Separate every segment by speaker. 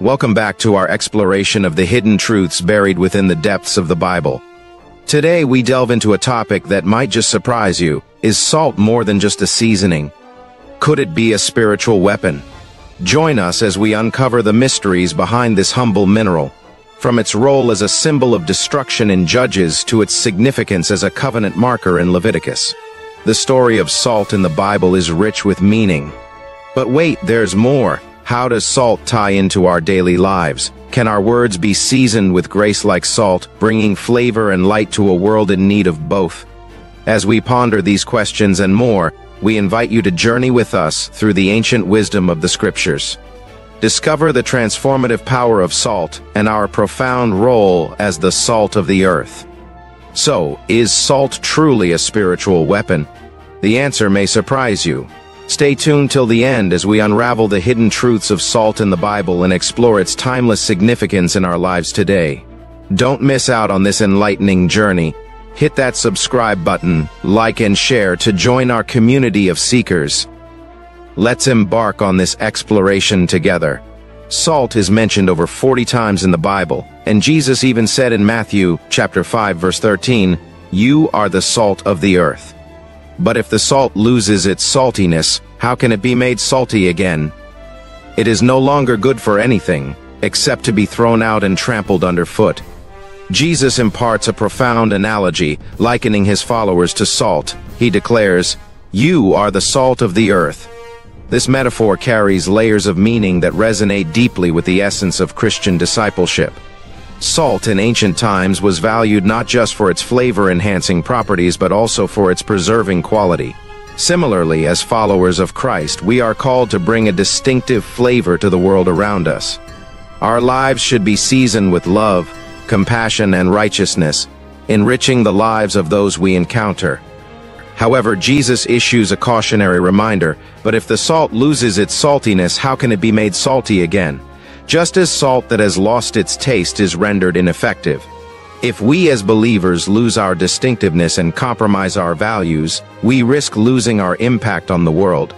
Speaker 1: Welcome back to our exploration of the hidden truths buried within the depths of the Bible. Today we delve into a topic that might just surprise you. Is salt more than just a seasoning? Could it be a spiritual weapon? Join us as we uncover the mysteries behind this humble mineral, from its role as a symbol of destruction in Judges to its significance as a covenant marker in Leviticus. The story of salt in the Bible is rich with meaning. But wait, there's more. How does salt tie into our daily lives? Can our words be seasoned with grace like salt, bringing flavor and light to a world in need of both? As we ponder these questions and more, we invite you to journey with us through the ancient wisdom of the Scriptures. Discover the transformative power of salt and our profound role as the salt of the earth. So, is salt truly a spiritual weapon? The answer may surprise you. Stay tuned till the end as we unravel the hidden truths of salt in the Bible and explore its timeless significance in our lives today. Don't miss out on this enlightening journey. Hit that subscribe button, like and share to join our community of seekers. Let's embark on this exploration together. Salt is mentioned over 40 times in the Bible, and Jesus even said in Matthew chapter 5 verse 13, "You are the salt of the earth." But if the salt loses its saltiness, how can it be made salty again? It is no longer good for anything, except to be thrown out and trampled underfoot. Jesus imparts a profound analogy, likening his followers to salt. He declares, "You are the salt of the earth." This metaphor carries layers of meaning that resonate deeply with the essence of Christian discipleship. Salt in ancient times was valued not just for its flavor-enhancing properties but also for its preserving quality. Similarly, as followers of Christ, we are called to bring a distinctive flavor to the world around us. Our lives should be seasoned with love, compassion, and righteousness, enriching the lives of those we encounter. However, Jesus issues a cautionary reminder, but if the salt loses its saltiness, how can it be made salty again? Just as salt that has lost its taste is rendered ineffective. If we as believers lose our distinctiveness and compromise our values, we risk losing our impact on the world.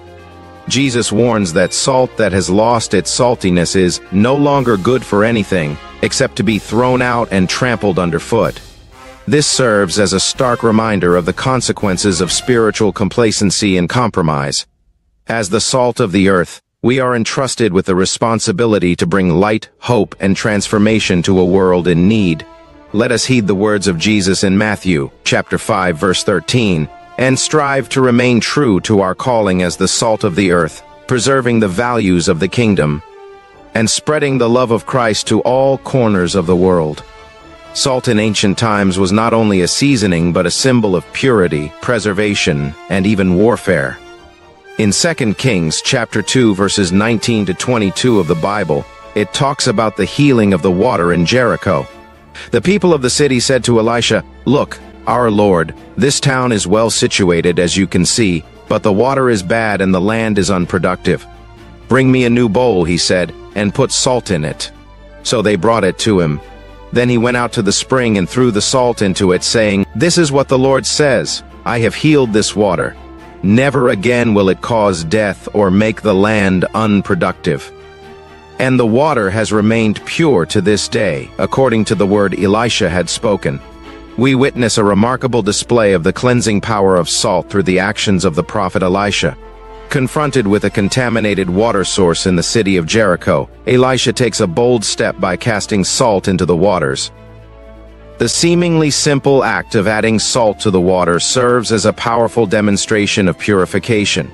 Speaker 1: Jesus warns that salt that has lost its saltiness is no longer good for anything, except to be thrown out and trampled underfoot. This serves as a stark reminder of the consequences of spiritual complacency and compromise. As the salt of the earth, we are entrusted with the responsibility to bring light, hope, and transformation to a world in need. Let us heed the words of Jesus in Matthew chapter 5 verse 13, and strive to remain true to our calling as the salt of the earth, preserving the values of the kingdom, and spreading the love of Christ to all corners of the world. Salt in ancient times was not only a seasoning but a symbol of purity, preservation, and even warfare. In 2 Kings chapter 2 verses 19 to 22 of the Bible, it talks about the healing of the water in Jericho. The people of the city said to Elisha, "Look, our Lord, this town is well situated as you can see, but the water is bad and the land is unproductive. Bring me a new bowl," he said, "and put salt in it." So they brought it to him. Then he went out to the spring and threw the salt into it, saying, "This is what the Lord says, I have healed this water. Never again will it cause death or make the land unproductive." And the water has remained pure to this day, according to the word Elisha had spoken. We witness a remarkable display of the cleansing power of salt through the actions of the prophet Elisha. Confronted with a contaminated water source in the city of Jericho, Elisha takes a bold step by casting salt into the waters. The seemingly simple act of adding salt to the water serves as a powerful demonstration of purification.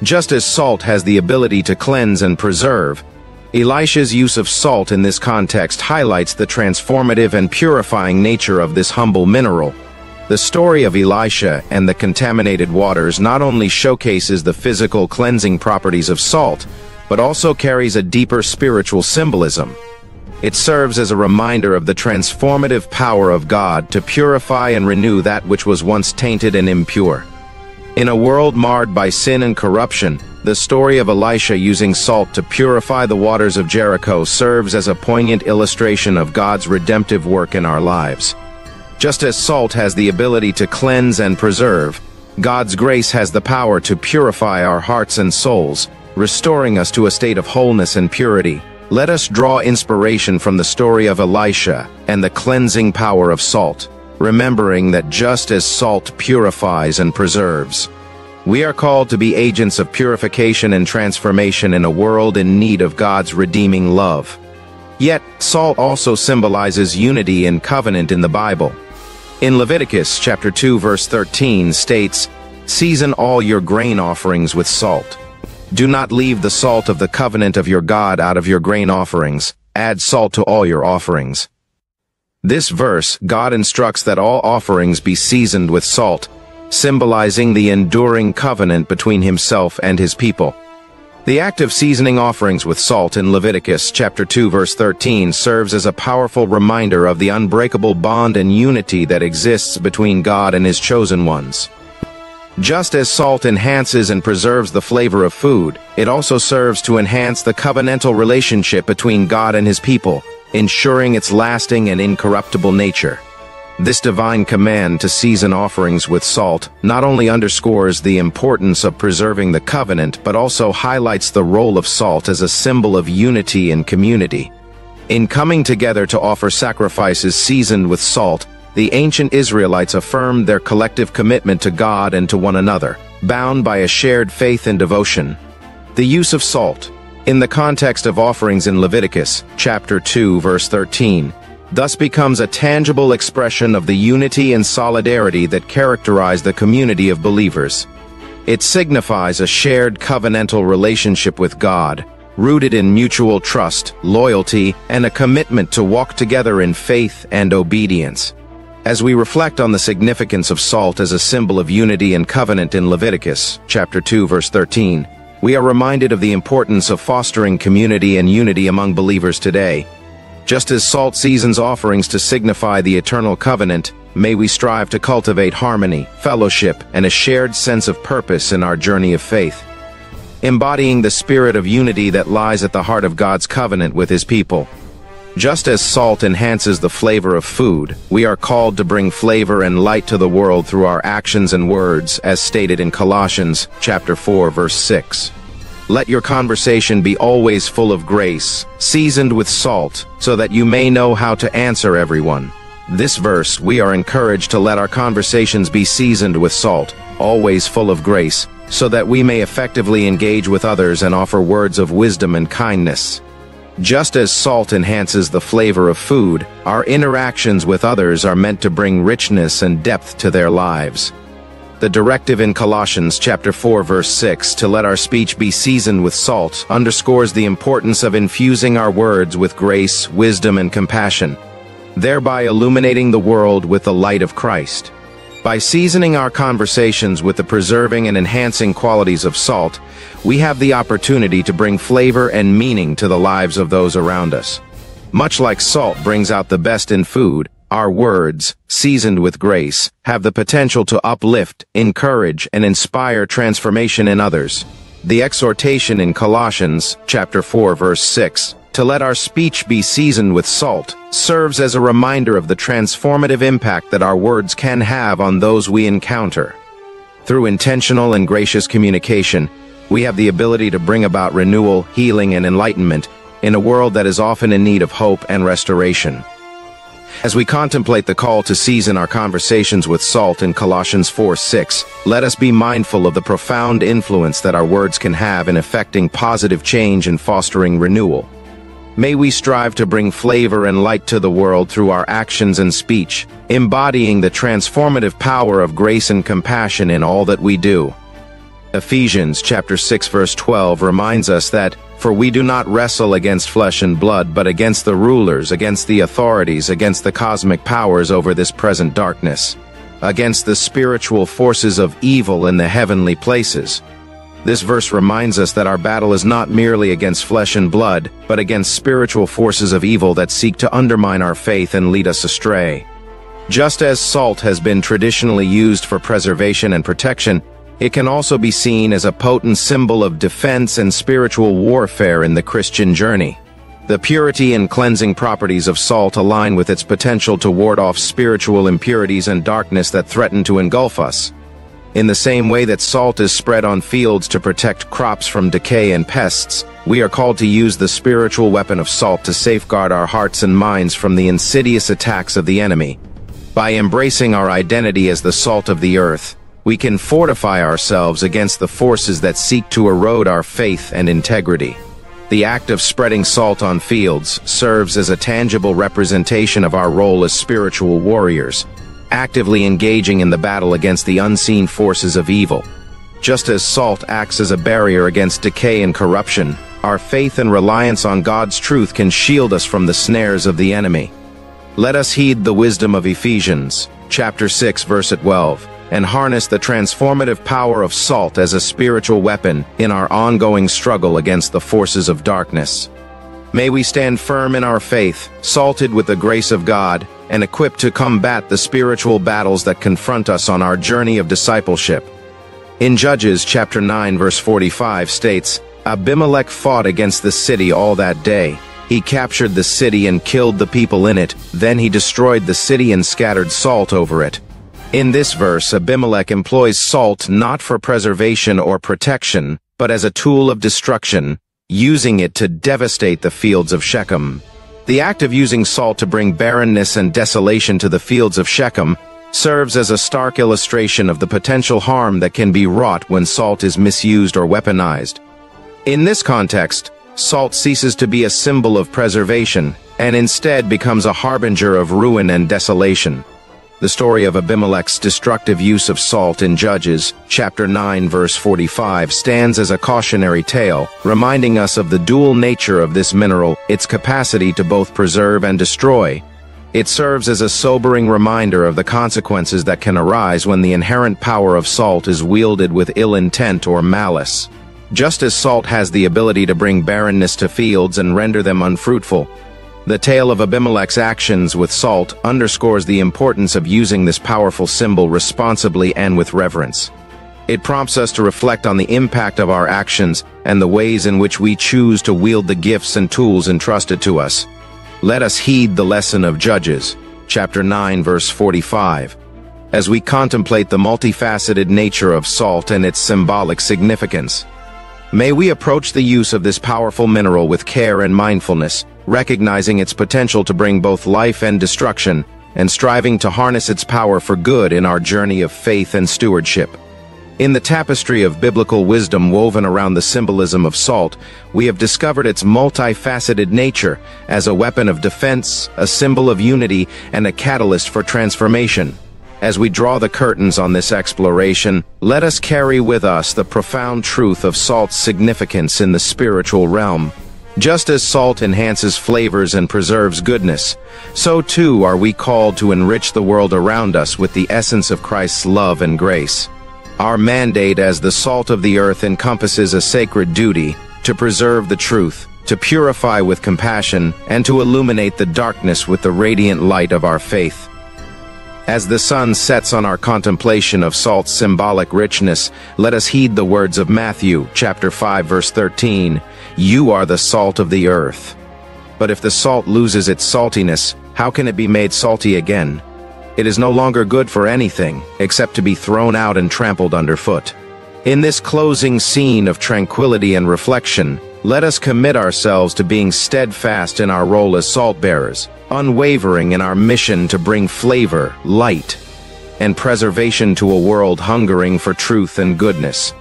Speaker 1: Just as salt has the ability to cleanse and preserve, Elisha's use of salt in this context highlights the transformative and purifying nature of this humble mineral. The story of Elisha and the contaminated waters not only showcases the physical cleansing properties of salt, but also carries a deeper spiritual symbolism. It serves as a reminder of the transformative power of God to purify and renew that which was once tainted and impure. In a world marred by sin and corruption, the story of Elisha using salt to purify the waters of Jericho serves as a poignant illustration of God's redemptive work in our lives. Just as salt has the ability to cleanse and preserve, God's grace has the power to purify our hearts and souls, restoring us to a state of wholeness and purity. Let us draw inspiration from the story of Elisha and the cleansing power of salt, remembering that just as salt purifies and preserves, we are called to be agents of purification and transformation in a world in need of God's redeeming love. Yet, salt also symbolizes unity and covenant in the Bible. In Leviticus chapter 2 verse 13 states, "Season all your grain offerings with salt. Do not leave the salt of the covenant of your God out of your grain offerings. Add salt to all your offerings." This verse, God instructs that all offerings be seasoned with salt, symbolizing the enduring covenant between himself and his people. The act of seasoning offerings with salt in Leviticus chapter 2 verse 13 serves as a powerful reminder of the unbreakable bond and unity that exists between God and his chosen ones. Just as salt enhances and preserves the flavor of food, it also serves to enhance the covenantal relationship between God and his people, ensuring its lasting and incorruptible nature. This divine command to season offerings with salt not only underscores the importance of preserving the covenant, but also highlights the role of salt as a symbol of unity and community. In coming together to offer sacrifices seasoned with salt, the ancient Israelites affirmed their collective commitment to God and to one another, bound by a shared faith and devotion. The use of salt, in the context of offerings in Leviticus chapter 2 verse 13, thus becomes a tangible expression of the unity and solidarity that characterize the community of believers. It signifies a shared covenantal relationship with God, rooted in mutual trust, loyalty, and a commitment to walk together in faith and obedience. As we reflect on the significance of salt as a symbol of unity and covenant in Leviticus chapter 2 verse 13, we are reminded of the importance of fostering community and unity among believers today. Just as salt seasons offerings to signify the eternal covenant, may we strive to cultivate harmony, fellowship, and a shared sense of purpose in our journey of faith, embodying the spirit of unity that lies at the heart of God's covenant with his people. Just as salt enhances the flavor of food, we are called to bring flavor and light to the world through our actions and words, as stated in Colossians chapter 4 verse 6. Let your conversation be always full of grace, seasoned with salt, so that you may know how to answer everyone. This verse, we are encouraged to let our conversations be seasoned with salt, always full of grace, so that we may effectively engage with others and offer words of wisdom and kindness. Just as salt enhances the flavor of food, our interactions with others are meant to bring richness and depth to their lives. The directive in Colossians chapter 4 verse 6 to let our speech be seasoned with salt underscores the importance of infusing our words with grace, wisdom, and compassion, thereby illuminating the world with the light of Christ. By seasoning our conversations with the preserving and enhancing qualities of salt, we have the opportunity to bring flavor and meaning to the lives of those around us. Much like salt brings out the best in food, our words, seasoned with grace, have the potential to uplift, encourage, and inspire transformation in others. The exhortation in Colossians chapter 4 verse 6, to let our speech be seasoned with salt, serves as a reminder of the transformative impact that our words can have on those we encounter. Through intentional and gracious communication, we have the ability to bring about renewal, healing, and enlightenment in a world that is often in need of hope and restoration. As we contemplate the call to season our conversations with salt in Colossians 4:6, let us be mindful of the profound influence that our words can have in effecting positive change and fostering renewal. May we strive to bring flavor and light to the world through our actions and speech, embodying the transformative power of grace and compassion in all that we do. Ephesians chapter 6 verse 12 reminds us that, "For we do not wrestle against flesh and blood, but against the rulers, against the authorities, against the cosmic powers over this present darkness, against the spiritual forces of evil in the heavenly places." This verse reminds us that our battle is not merely against flesh and blood, but against spiritual forces of evil that seek to undermine our faith and lead us astray. Just as salt has been traditionally used for preservation and protection, it can also be seen as a potent symbol of defense and spiritual warfare in the Christian journey. The purity and cleansing properties of salt align with its potential to ward off spiritual impurities and darkness that threaten to engulf us. In the same way that salt is spread on fields to protect crops from decay and pests, we are called to use the spiritual weapon of salt to safeguard our hearts and minds from the insidious attacks of the enemy. By embracing our identity as the salt of the earth, we can fortify ourselves against the forces that seek to erode our faith and integrity. The act of spreading salt on fields serves as a tangible representation of our role as spiritual warriors, actively engaging in the battle against the unseen forces of evil. Just as salt acts as a barrier against decay and corruption, our faith and reliance on God's truth can shield us from the snares of the enemy. Let us heed the wisdom of Ephesians, chapter 6, verse 12, and harness the transformative power of salt as a spiritual weapon in our ongoing struggle against the forces of darkness. May we stand firm in our faith, salted with the grace of God, and equipped to combat the spiritual battles that confront us on our journey of discipleship. In Judges chapter 9 verse 45 states, Abimelech fought against the city all that day. He captured the city and killed the people in it, then he destroyed the city and scattered salt over it. In this verse, Abimelech employs salt not for preservation or protection, but as a tool of destruction, using it to devastate the fields of Shechem. The act of using salt to bring barrenness and desolation to the fields of Shechem serves as a stark illustration of the potential harm that can be wrought when salt is misused or weaponized. In this context, salt ceases to be a symbol of preservation and instead becomes a harbinger of ruin and desolation. The story of Abimelech's destructive use of salt in Judges, chapter 9, verse 45, stands as a cautionary tale, reminding us of the dual nature of this mineral, its capacity to both preserve and destroy. It serves as a sobering reminder of the consequences that can arise when the inherent power of salt is wielded with ill intent or malice. Just as salt has the ability to bring barrenness to fields and render them unfruitful, the tale of Abimelech's actions with salt underscores the importance of using this powerful symbol responsibly and with reverence. It prompts us to reflect on the impact of our actions and the ways in which we choose to wield the gifts and tools entrusted to us. Let us heed the lesson of Judges, chapter 9, verse 45, as we contemplate the multifaceted nature of salt and its symbolic significance. May we approach the use of this powerful mineral with care and mindfulness, recognizing its potential to bring both life and destruction, and striving to harness its power for good in our journey of faith and stewardship. In the tapestry of biblical wisdom woven around the symbolism of salt, we have discovered its multifaceted nature as a weapon of defense, a symbol of unity, and a catalyst for transformation. As we draw the curtains on this exploration, let us carry with us the profound truth of salt's significance in the spiritual realm. Just as salt enhances flavors and preserves goodness, so too are we called to enrich the world around us with the essence of Christ's love and grace. Our mandate as the salt of the earth encompasses a sacred duty to preserve the truth, to purify with compassion, and to illuminate the darkness with the radiant light of our faith. As the sun sets on our contemplation of salt's symbolic richness, let us heed the words of Matthew, chapter 5, verse 13, "You are the salt of the earth." But if the salt loses its saltiness, how can it be made salty again? It is no longer good for anything, except to be thrown out and trampled underfoot. In this closing scene of tranquility and reflection, let us commit ourselves to being steadfast in our role as salt-bearers, unwavering in our mission to bring flavor, light, and preservation to a world hungering for truth and goodness.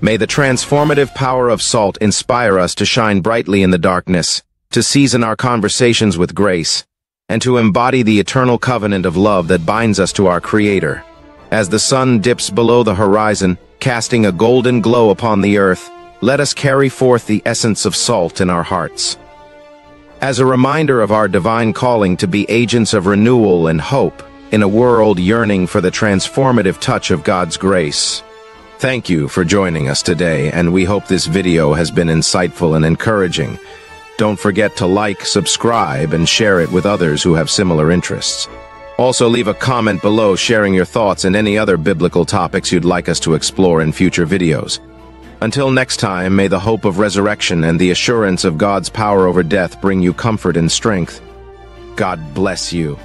Speaker 1: May the transformative power of salt inspire us to shine brightly in the darkness, to season our conversations with grace, and to embody the eternal covenant of love that binds us to our Creator. As the sun dips below the horizon, casting a golden glow upon the earth, let us carry forth the essence of salt in our hearts. As a reminder of our divine calling to be agents of renewal and hope in a world yearning for the transformative touch of God's grace. Thank you for joining us today, and we hope this video has been insightful and encouraging. Don't forget to like, subscribe, and share it with others who have similar interests. Also, leave a comment below sharing your thoughts and any other biblical topics you'd like us to explore in future videos. Until next time, may the hope of resurrection and the assurance of God's power over death bring you comfort and strength. God bless you.